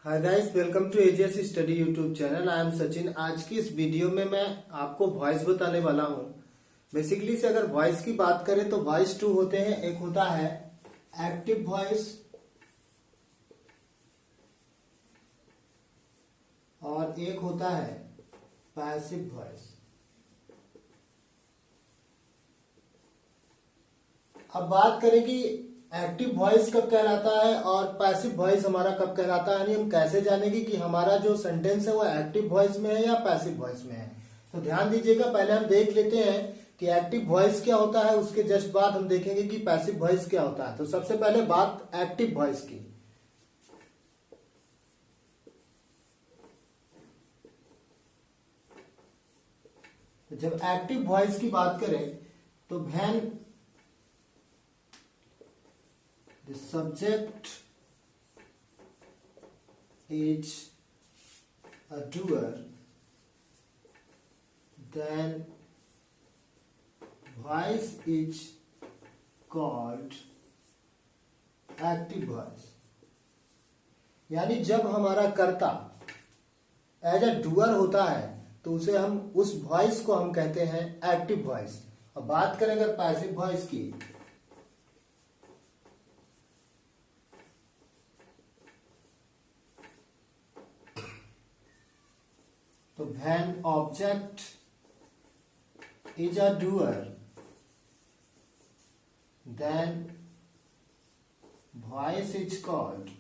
Hi guys, welcome to AGS study YouTube channel. I am Sachin. आज की इस video में मैं आपको वॉइस बताने वाला हूँ। बेसिकली से अगर वॉइस की बात करें तो वॉइस टू होते हैं। एक होता है एक्टिव वॉइस और एक होता है पैसिव वॉइस। अब बात करें कि एक्टिव वॉइस कब कहलाता है और पैसिव वॉइस हमारा कब कहलाता है, यानी हम कैसे जानेंगे कि हमारा जो सेंटेंस है वो एक्टिव वॉइस में है या पैसिव वॉइस में है। तो ध्यान दीजिएगा, पहले हम देख लेते हैं कि एक्टिव वॉइस क्या होता है, उसके जस्ट बाद हम देखेंगे कि पैसिव वॉइस क्या होता है। तो सबसे पहले बात एक्टिव वॉइस की। जब एक्टिव वॉइस की बात करें तो when the subject is a doer, then voice is called active voice। यानी जब हमारा कर्ता एज अ डूअर होता है तो उसे हम उस वॉइस को हम कहते हैं एक्टिव वॉइस। और बात करें अगर पैसिव वॉइस की, तो when object is a doer, then voice is called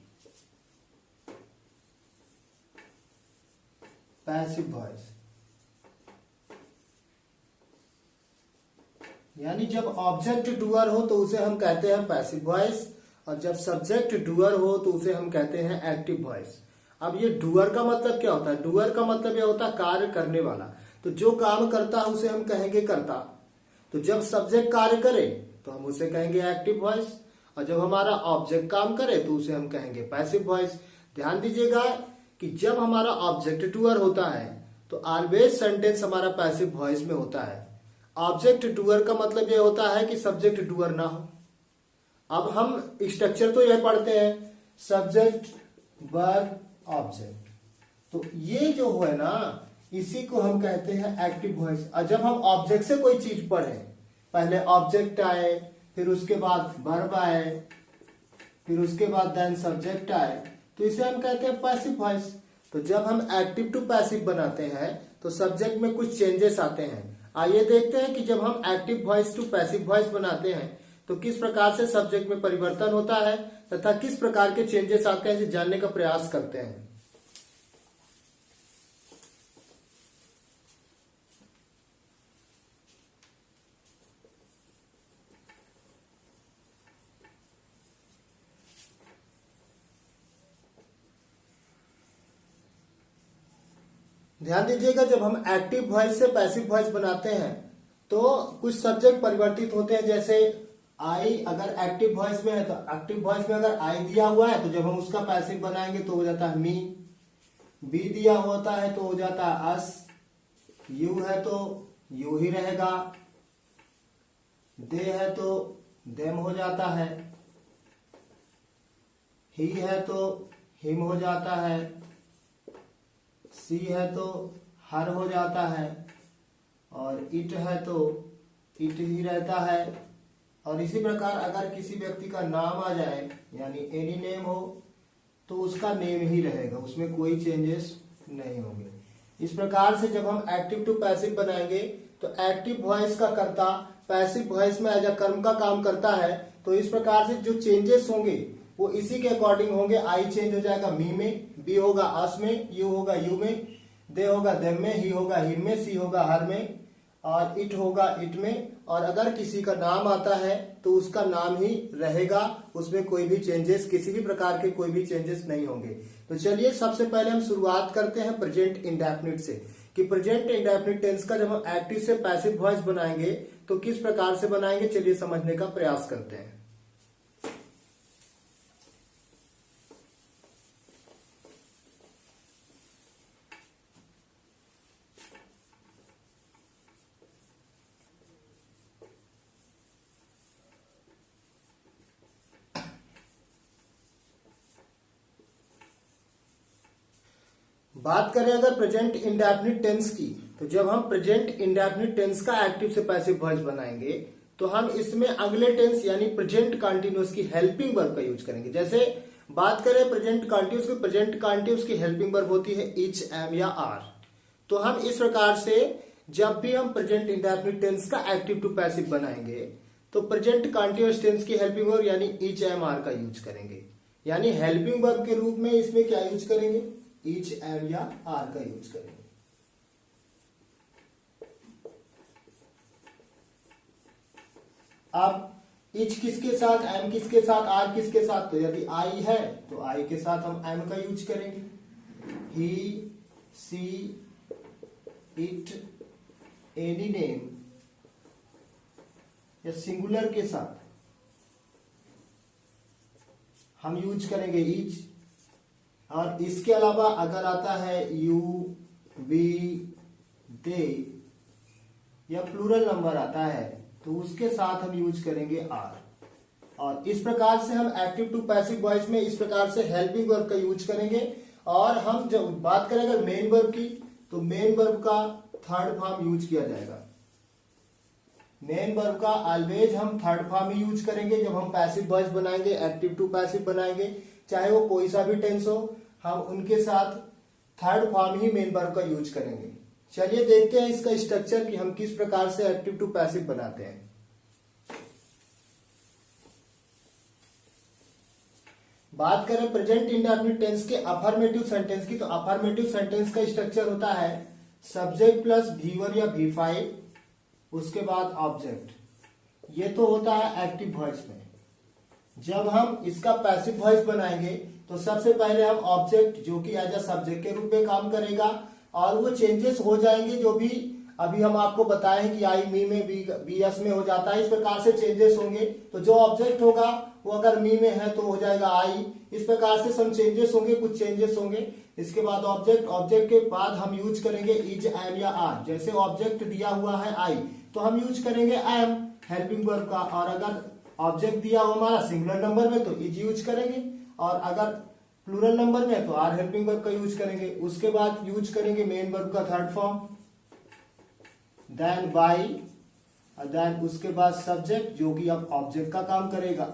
passive voice। यानी जब ऑब्जेक्ट डूअर हो तो उसे हम कहते हैं पैसिव वॉइस, और जब सब्जेक्ट डूअर हो तो उसे हम कहते हैं एक्टिव वॉइस। अब ये डूअर का मतलब क्या होता है? डूअर का मतलब यह होता है कार्य करने वाला। तो जो काम करता है उसे हम कहेंगे कर्ता। तो जब सब्जेक्ट कार्य करे तो हम उसे कहेंगे एक्टिव वॉइस, और जब हमारा ऑब्जेक्ट काम करे तो उसे हम कहेंगे पैसिव वॉइस। ध्यान दीजिएगा कि जब हमारा ऑब्जेक्ट डूअर होता है तो ऑलवेज सेंटेंस हमारा पैसिव वॉइस में होता है। ऑब्जेक्ट डूअर का मतलब यह होता है कि सब्जेक्ट डूअर ना हो। अब हम स्ट्रक्चर तो यह पढ़ते हैं, सब्जेक्ट वर्ब ऑब्जेक्ट। तो ये जो है ना, इसी को हम कहते हैं एक्टिव वॉइस। और जब हम ऑब्जेक्ट से कोई चीज पढ़े, पहले ऑब्जेक्ट आए, फिर उसके बाद वर्ब आए, फिर उसके बाद देन सब्जेक्ट आए, तो इसे हम कहते हैं पैसिव वॉइस। तो जब हम एक्टिव टू पैसिव बनाते हैं तो सब्जेक्ट में कुछ चेंजेस आते हैं। आइए देखते हैं कि जब हम active voice to passive voice बनाते हैं तो किस प्रकार से सब्जेक्ट में परिवर्तन होता है तथा किस प्रकार के चेंजेस आते हैं, इसे जानने का प्रयास करते हैं। ध्यान दीजिएगा, जब हम एक्टिव वॉइस से पैसिव वॉइस बनाते हैं तो कुछ सब्जेक्ट परिवर्तित होते हैं। जैसे आई अगर एक्टिव वॉइस में है तो एक्टिव वॉइस में अगर आई दिया हुआ है तो जब हम उसका पैसिव बनाएंगे तो हो जाता है मी। बी दिया होता है तो हो जाता है अस। यू है तो यू ही रहेगा। दे है तो देम हो जाता है। ही है तो हिम हो जाता है। सी है तो हर हो जाता है। और इट है तो इट ही रहता है। और इसी प्रकार अगर किसी व्यक्ति का नाम आ जाए, यानी एनी नेम हो, तो उसका नेम ही रहेगा, उसमें कोई चेंजेस नहीं होंगे। इस प्रकार से जब हम एक्टिव टू पैसिव बनाएंगे तो एक्टिव वॉइस का कर्ता पैसिव वॉइस में एज अ कर्म का काम करता है। तो इस प्रकार से जो चेंजेस होंगे वो इसी के अकॉर्डिंग होंगे। आई चेंज हो जाएगा मी में, बी होगा अस में, यू होगा यू में, दे होगा देम में, ही होगा हिम में, सी होगा हर में, और इट होगा इट में। और अगर किसी का नाम आता है तो उसका नाम ही रहेगा, उसमें कोई भी चेंजेस, किसी भी प्रकार के कोई भी चेंजेस नहीं होंगे। तो चलिए सबसे पहले हम शुरुआत करते हैं प्रेजेंट इंडेफिनिट से, कि प्रेजेंट इंडेफिनिट टेंस का जब हम एक्टिव से पैसिव वॉइस बनाएंगे तो किस प्रकार से बनाएंगे, चलिए समझने का प्रयास करते हैं। बात करें अगर प्रेजेंट इंडेफिनिट टेंस की, तो जब हम प्रेजेंट इंडेफिनिट टेंस का एक्टिव से पैसिव वॉइस बनाएंगे तो हम इसमें अगले टेंस यानी प्रेजेंट कंटिन्यूअस की हेल्पिंग वर्ब का यूज करेंगे। जैसे बात करें प्रेजेंट कंटिन्यूअस की, प्रेजेंट कंटिन्यूअस की हेल्पिंग वर्ब होती है इच, एम या आर। तो हम इस प्रकार से जब भी हम प्रेजेंट इंडेफिनिट टेंस का एक्टिव टू पैसिव बनाएंगे तो प्रेजेंट कंटिन्यूअस टेंस की हेल्पिंग वर्ब यानी इच, एम, आर का यूज करेंगे। यानी हेल्पिंग वर्ब के रूप में इसमें क्या यूज करेंगे, इच, एम या आर का यूज करेंगे। अब इच किसके साथ, एम किसके साथ, आर किसके साथ, तो यदि आई है तो आई के साथ हम एम का यूज करेंगे। ही, सी, इट, एनी नेम या सिंगुलर के साथ हम यूज करेंगे इच। और इसके अलावा अगर आता है यू, वी, दे या प्लूरल नंबर आता है तो उसके साथ हम यूज करेंगे आर। और इस प्रकार से हम एक्टिव टू पैसिव वॉइस में इस प्रकार से हेल्पिंग वर्ब का यूज करेंगे। और हम जब बात करें अगर मेन वर्ब की, तो मेन वर्ब का थर्ड फॉर्म यूज किया जाएगा। मेन वर्ब का ऑलवेज हम थर्ड फॉर्म ही यूज करेंगे जब हम पैसिव वॉइस बनाएंगे, एक्टिव टू पैसिव बनाएंगे, चाहे वो कोई सा भी टेंस हो, हम उनके साथ थर्ड फॉर्म ही मेन वर्ब का यूज करेंगे। चलिए देखते हैं इसका स्ट्रक्चर कि हम किस प्रकार से एक्टिव टू पैसिव बनाते हैं। बात करें प्रेजेंट इंडेफिनिट टेंस के अफर्मेटिव सेंटेंस की, तो अफर्मेटिव सेंटेंस का स्ट्रक्चर होता है सब्जेक्ट प्लस V1 या V5, उसके बाद ऑब्जेक्ट। ये तो होता है एक्टिव वॉइस में। जब हम इसका पैसिव वॉइस बनाएंगे तो सबसे पहले हम ऑब्जेक्ट जो कि एज अ सब्जेक्ट के रूप में काम करेगा और वो चेंजेस हो जाएंगे जो भी अभी हम आपको बताएं कि आई मी में, बी एस में हो जाता है, इस प्रकार से चेंजेस होंगे। तो जो ऑब्जेक्ट होगा वो अगर मी में है तो हो जाएगा आई। इस प्रकार से सब चेंजेस होंगे, कुछ चेंजेस होंगे। इसके बाद ऑब्जेक्ट, ऑब्जेक्ट के बाद हम यूज करेंगे इज, एम या आर। जैसे ऑब्जेक्ट दिया हुआ है आई तो हम यूज करेंगे एम हेल्पिंग वर्ब का, और अगर ऑब्जेक्ट दिया हो हमारा सिंगुलर नंबर में तो इज यूज करेंगे, और अगर प्लूरल नंबर में तो आर हेल्पिंग वर्ब का यूज करेंगे। उसके बाद यूज करेंगे मेन वर्ब का थर्ड फॉर्म, देन बाई, और देन उसके बाद सब्जेक्ट जो कि अब ऑब्जेक्ट का काम करेगा।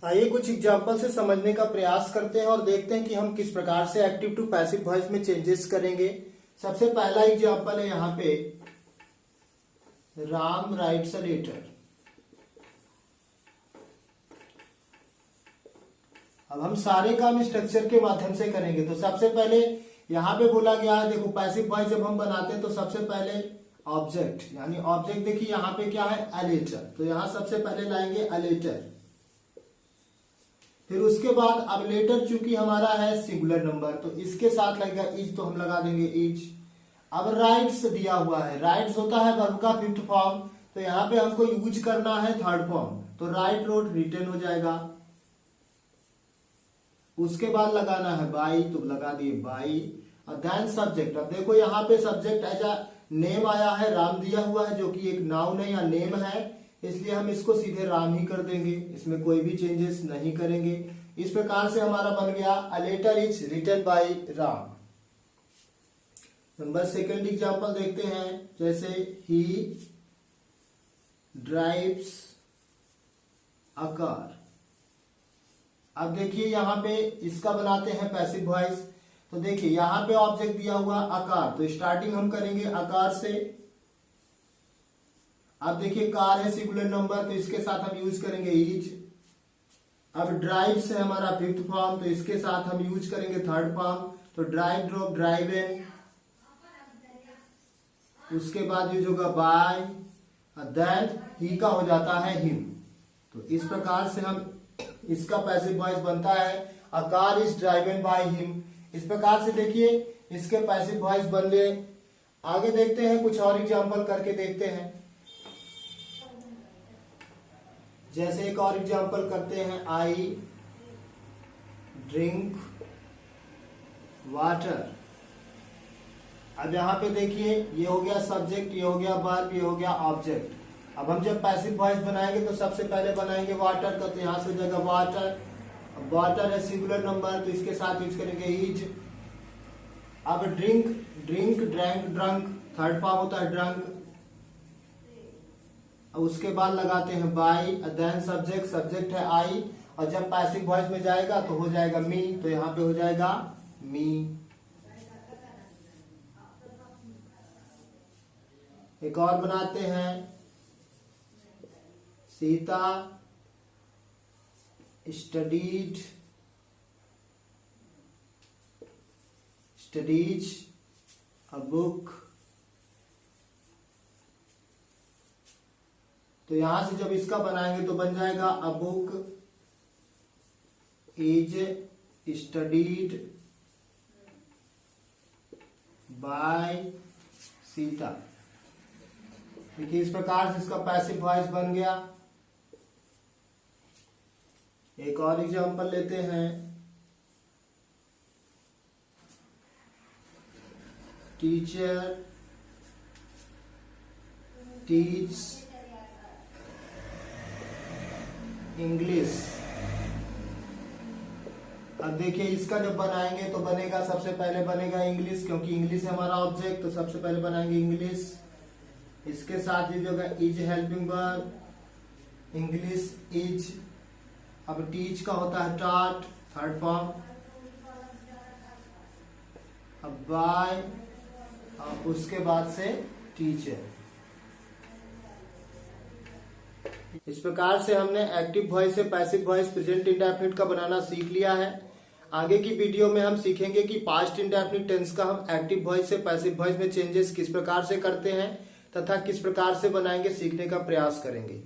आइए कुछ एग्जांपल से समझने का प्रयास करते हैं और देखते हैं कि हम किस प्रकार से एक्टिव टू पैसिव वॉइस में चेंजेस करेंगे। सबसे पहला एग्जांपल है यहाँ पे, राम राइट्स अ लेटर। अब हम सारे काम स्ट्रक्चर के माध्यम से करेंगे। तो सबसे पहले यहाँ पे बोला गया है, देखो पैसिव वॉइस जब हम बनाते हैं तो सबसे पहले ऑब्जेक्ट, यानी ऑब्जेक्ट देखिए यहाँ पे क्या है, अ लेटर। तो यहाँ सबसे पहले लाएंगे अ लेटर। फिर उसके बाद अब लेटर चूंकि हमारा है सिंगुलर नंबर तो इसके साथ लगेगा इज, तो हम लगा देंगे इज। अब राइट्स दिया हुआ है, राइट्स होता है वर्ब का फिफ्थ फॉर्म, तो यहाँ पे हमको यूज करना है थर्ड फॉर्म, तो राइट, रोट, रिटन हो जाएगा। उसके बाद लगाना है बाई, तो लगा दिए बाई। और देन सब्जेक्ट, अब देखो यहाँ पे सब्जेक्ट एज अ नेम आया है, राम दिया हुआ है जो कि एक नाउन है या नेम है, इसलिए हम इसको सीधे राम ही कर देंगे, इसमें कोई भी चेंजेस नहीं करेंगे। इस प्रकार से हमारा बन गया a letter is written by Ram. Number second example देखते हैं, जैसे ही ड्राइव्स अ कार। अब देखिए यहाँ पे इसका बनाते हैं पैसिव वॉइस। तो देखिए यहाँ पे ऑब्जेक्ट दिया हुआ आकार, तो स्टार्टिंग हम करेंगे आकार से। अब देखिए कार है सिंगुलर नंबर, तो इसके साथ हम यूज करेंगे इज। अब ड्राइव से हमारा फिफ्थ फॉर्म, तो इसके साथ हम यूज करेंगे थर्ड फॉर्म, तो ड्राइव, ड्रॉप, ड्राइव इन। उसके बाद यूज होगा बाय, देन ही का हो जाता है हिम। तो इस प्रकार से हम इसका पैसिव वॉइस बनता है, a car is driven by him. इस प्रकार से देखिए इसके पैसिव वॉइस बन गए। आगे देखते हैं, कुछ और एग्जांपल करके देखते हैं। जैसे एक और एग्जांपल करते हैं, आई ड्रिंक वाटर। अब यहाँ पे देखिए ये हो गया सब्जेक्ट, ये हो गया वर्ब, ये हो गया ऑब्जेक्ट। अब हम जब पैसिव वॉइस बनाएंगे तो सबसे पहले बनाएंगे वाटर का, तो यहाँ से जगह वाटर। वाटर है सिंगुलर नंबर, तो इसके साथ यूज करेंगे इज। अब drink, drink, drank, drunk, third form होता है ड्रंक। अब उसके बाद लगाते हैं बाई, देन सब्जेक्ट, सब्जेक्ट है आई, और जब पैसिव वॉइस में जाएगा तो हो जाएगा मी, तो यहाँ पे हो जाएगा मी। एक और बनाते हैं, सीता स्टडीज अ बुक। तो यहां से जब इसका बनाएंगे तो बन जाएगा a book is studied by Sita. देखिए इस प्रकार से इसका पैसिव वॉइस बन गया। एक और एग्जांपल लेते हैं, टीचर टीच इंग्लिश। अब देखिए इसका जब बनाएंगे तो बनेगा, सबसे पहले बनेगा इंग्लिश, क्योंकि इंग्लिश है हमारा ऑब्जेक्ट, तो सबसे पहले बनाएंगे इंग्लिश। इसके साथ ही जो is helping verb, English is. अब टीच का होता है टॉट, थर्ड फॉर्म। अब बाय, और उसके बाद से टीचर। इस प्रकार से हमने एक्टिव वॉइस से पैसिव वॉइस प्रेजेंट इंडेफिनिट का बनाना सीख लिया है। आगे की वीडियो में हम सीखेंगे कि पास्ट इंडेफिनिट टेंस का हम एक्टिव वॉइस से पैसिव वॉइस में चेंजेस किस प्रकार से करते हैं तथा किस प्रकार से बनाएंगे, सीखने का प्रयास करेंगे।